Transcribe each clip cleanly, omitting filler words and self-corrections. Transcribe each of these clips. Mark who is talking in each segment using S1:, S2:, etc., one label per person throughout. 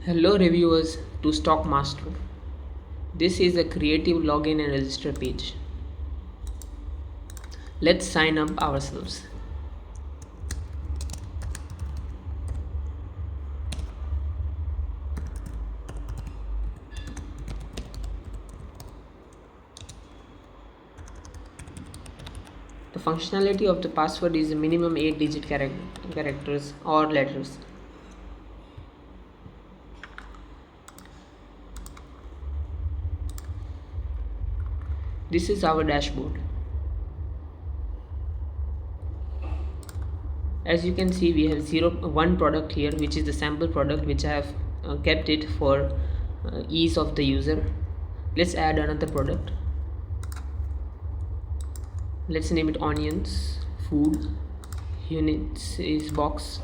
S1: Hello reviewers to Stockmaster. This is a creative login and register page. Let's sign up ourselves. The functionality of the password is a minimum 8-digit characters or letters. This is our dashboard. As you can see, we have one product here, which is the sample product, which I have kept it for ease of the user. Let's add another product. Let's name it onions. Food. Units is box.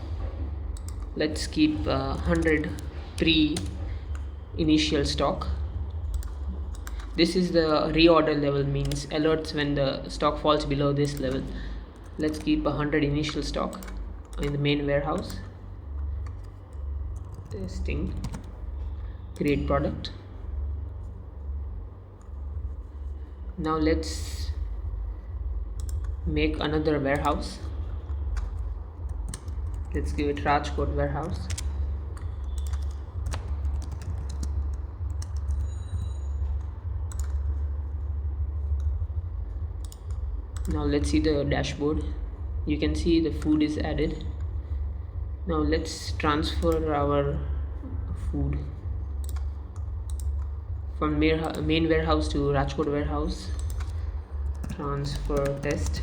S1: Let's keep 100 pre initial stock. This is the reorder level, means alerts when the stock falls below this level. Let's keep 100 initial stock in the main warehouse. Testing. Create product. Now let's make another warehouse. Let's give it Rajkot warehouse. Now let's see the dashboard. You can see the food is added. Now let's transfer our food from main warehouse to Rajkot warehouse. Transfer test.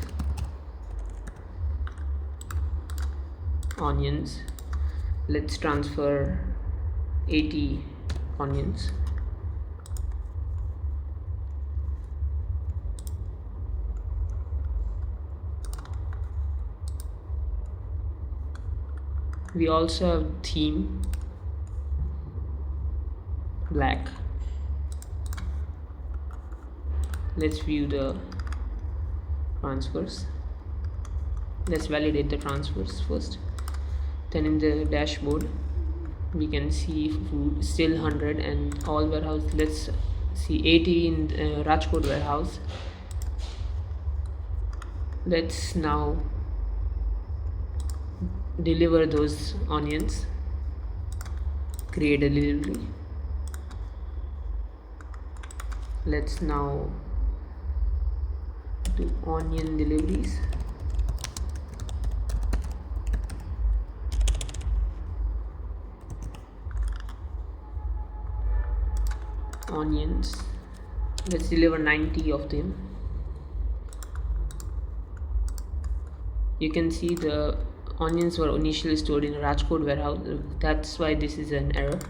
S1: Onions. Let's transfer 80 onions. We also have theme black. Let's view the transfers. Let's validate the transfers first. Then in the dashboard we can see food still 100 and all warehouse. Let's see 80 in Rajkot warehouse. Let's now deliver those onions. Create a delivery. Let's now do onion deliveries. Onions. Let's deliver 90 of them. You can see the onions were initially stored in a Rajkot warehouse. That's why this is an error.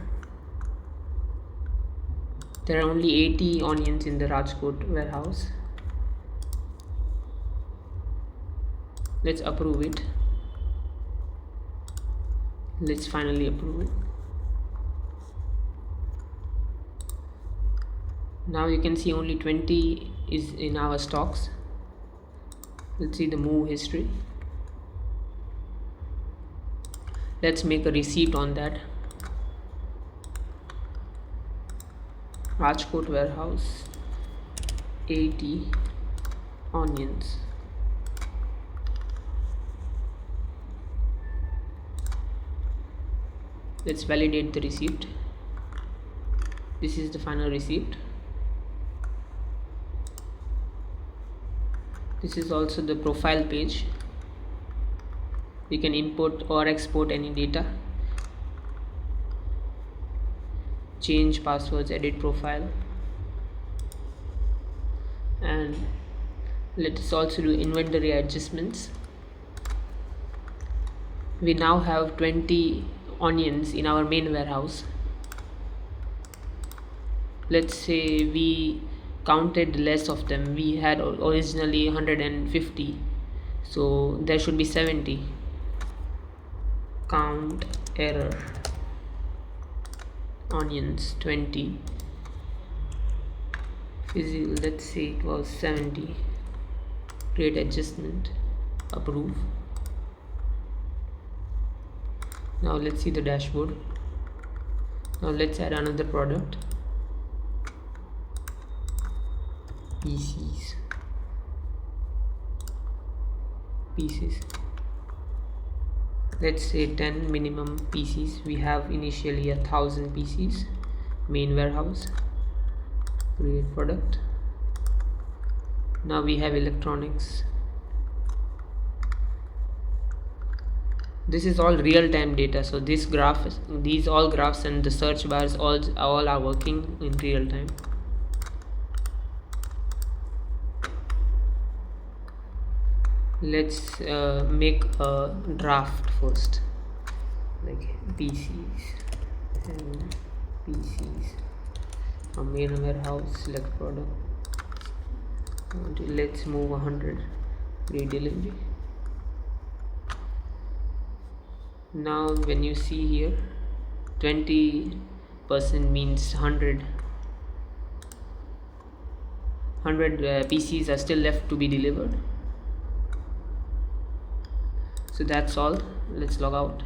S1: There are only 80 onions in the Rajkot warehouse. Let's approve it. Let's finally approve it. Now you can see only 20 is in our stocks. Let's see the move history. Let's make a receipt on that. Rajkot warehouse 80 onions. Let's validate the receipt. This is the final receipt. This is also the profile page. We can import or export any data, change passwords, edit profile, and let's also do inventory adjustments. We now have 20 onions in our main warehouse. Let's say we counted less of them. We had originally 150, so there should be 70. Count error. Onions 20. Let's say it was 70. Create adjustment. Approve. Now let's see the dashboard. Now let's add another product, pieces. Let's say 10 minimum pieces. We have initially 1000 pieces. Main warehouse, create product. Now we have electronics. This is all real-time data, so these all graphs and the search bars all are working in real time. Let's make a draft first, like PCs and PCs from main warehouse, select product. Let's move 100, delivery. Now when you see here, 20% means 100 PCs are still left to be delivered. So that's all. Let's log out.